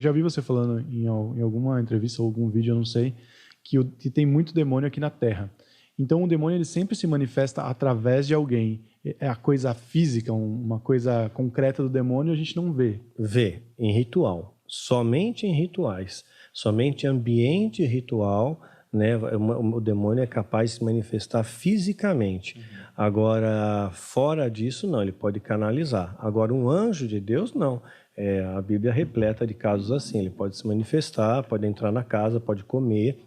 Já vi você falando em alguma entrevista ou algum vídeo, eu não sei, que tem muito demônio aqui na Terra. Então o demônio ele sempre se manifesta através de alguém. É a coisa física, uma coisa concreta do demônio a gente não vê. Vê em ritual, somente em rituais, somente em ambiente ritual, né? O demônio é capaz de se manifestar fisicamente. Agora, fora disso, não, ele pode canalizar. Agora, um anjo de Deus, não. A Bíblia é repleta de casos assim. Ele pode se manifestar, pode entrar na casa, pode comer.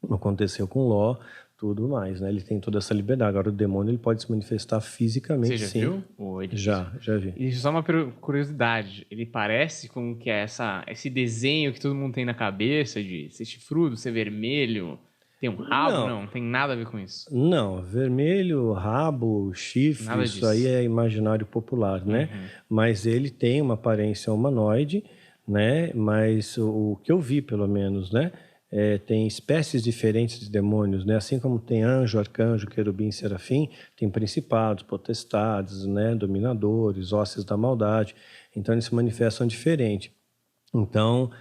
Aconteceu com Ló, tudo mais, né? Ele tem toda essa liberdade. Agora, o demônio ele pode se manifestar fisicamente, Você já sim. viu o edifício? Já vi. E só uma curiosidade, ele parece com que é esse desenho que todo mundo tem na cabeça de ser chifrudo, ser vermelho, ter um rabo? Não tem nada a ver com isso. Não, vermelho, rabo, chifre, Nada isso disso. aí é imaginário popular, né? Mas ele tem uma aparência humanoide, né? Mas o que eu vi, pelo menos, né? Tem espécies diferentes de demônios, né? Assim como tem anjo, arcanjo, querubim, serafim, tem principados, potestades, né? Dominadores, hostes da maldade. Então eles se manifestam diferente. Então,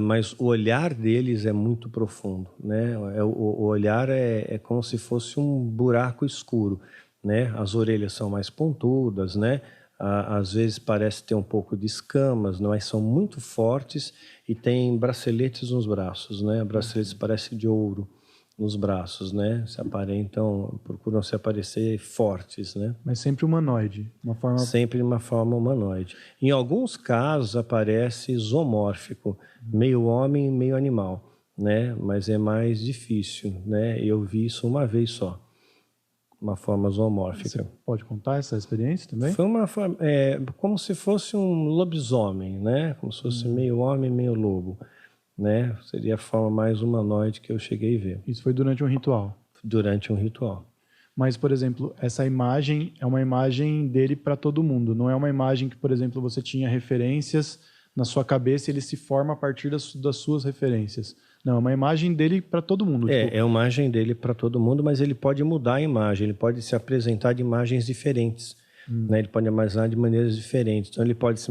mas o olhar deles é muito profundo, né? O olhar é como se fosse um buraco escuro, né? As orelhas são mais pontudas, né? Às vezes parece ter um pouco de escamas, mas são muito fortes e tem braceletes nos braços, né? Braceletes parecem de ouro nos braços, né? Se aparentam, procuram se aparecer fortes, né? Mas sempre humanoide, uma forma... Sempre de uma forma humanoide. Em alguns casos aparece zoomórfico, meio homem e meio animal, né? Mas é mais difícil, né? Eu vi isso uma vez só, uma forma zoomórfica. Você pode contar essa experiência também? Foi uma forma, como se fosse um lobisomem, né? Como se fosse meio homem, meio lobo, né? Seria a forma mais humanoide que eu cheguei a ver. Isso foi durante um ritual? Durante um ritual. Mas, por exemplo, essa imagem é uma imagem dele para todo mundo. Não é uma imagem que, por exemplo, você tinha referências na sua cabeça e ele se forma a partir das suas referências. Não, é uma imagem dele para todo mundo. É uma imagem dele para todo mundo, mas ele pode mudar a imagem, ele pode se apresentar de imagens diferentes. Né? Ele pode imaginar de maneiras diferentes. Então, ele pode se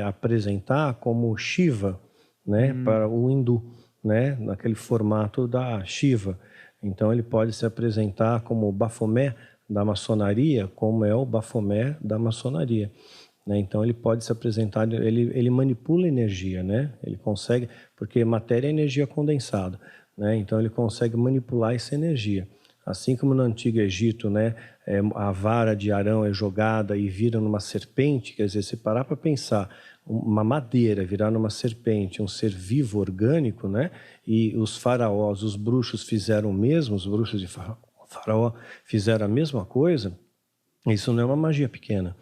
apresentar como Shiva, né? Para o hindu, né? Naquele formato da Shiva. Então, ele pode se apresentar como o Bafomé da maçonaria, como é o Bafomé da maçonaria. Né? Então, ele pode se apresentar, ele manipula energia, né? Ele consegue, porque matéria é energia condensada, né? Então, ele consegue manipular essa energia. Assim como no Antigo Egito, né? A vara de Arão é jogada e vira numa serpente, quer dizer, se parar para pensar, uma madeira virar numa serpente, um ser vivo, orgânico, né? E os faraós, os bruxos fizeram o mesmo, os bruxos de faraó fizeram a mesma coisa, isso não é uma magia pequena.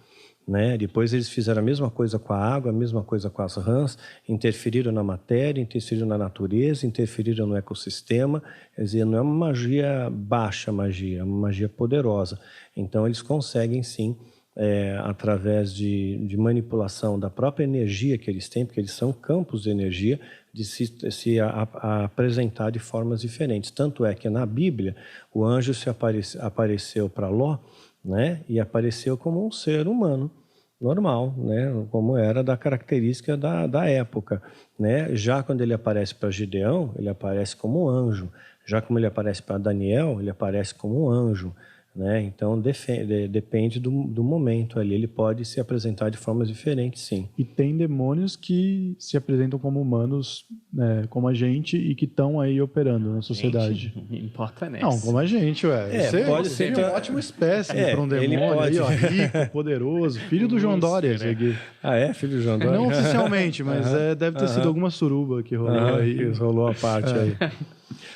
Né? Depois eles fizeram a mesma coisa com a água, a mesma coisa com as rãs, interferiram na matéria, interferiram na natureza, interferiram no ecossistema. Quer dizer, não é uma magia baixa, é uma magia poderosa. Então eles conseguem sim, através de manipulação da própria energia que eles têm, porque eles são campos de energia, de se apresentar de formas diferentes. Tanto é que na Bíblia o anjo apareceu para Ló, né? E apareceu como um ser humano normal, né? Como era da característica da época, né? Já quando ele aparece para Gideão, ele aparece como um anjo. Já como ele aparece para Daniel, ele aparece como um anjo, né? Então depende do momento ali. Ele pode se apresentar de formas diferentes, sim. E tem demônios que se apresentam como humanos, né, como a gente, e que estão aí operando na sociedade. Gente, não importa nessa. Não, como a gente, ué. Você pode ser um ótimo espécime para um demônio pode. aí, ó, rico, poderoso, filho do João Dória, esse aqui. Ah, é? Filho do João Dória? Não oficialmente, mas deve ter sido alguma suruba que rolou aí. Que rolou a parte aí.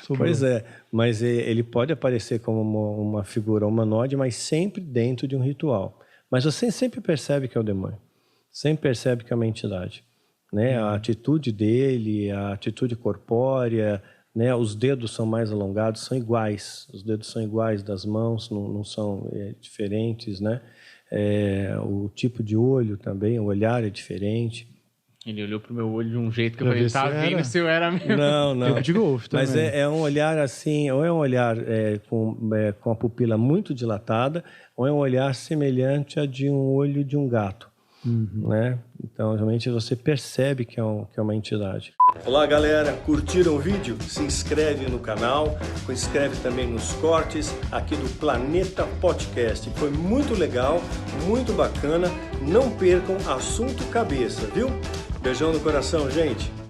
Pois é, mas ele pode aparecer como uma figura humanoide, mas sempre dentro de um ritual. Mas você sempre percebe que é o demônio, sempre percebe que é uma entidade, né? A atitude dele, a atitude corpórea, né? Os dedos são mais alongados, são iguais, os dedos são iguais das mãos, não são diferentes, né? O tipo de olho também, o olhar é diferente. Ele olhou pro meu olho de um jeito que eu Pra falei, ver tá se vendo era. se eu era mesmo. Não. Tempo de golfe também. Mas é um olhar assim, ou é um olhar com a pupila muito dilatada, ou é um olhar semelhante a de um olho de um gato. né? Então, realmente, você percebe que é uma entidade. Olá, galera. Curtiram o vídeo? Se inscreve no canal, se inscreve também nos cortes aqui do Planeta Podcast. Foi muito legal, muito bacana. Não percam Assunto Cabeça, viu? Beijão no coração, gente.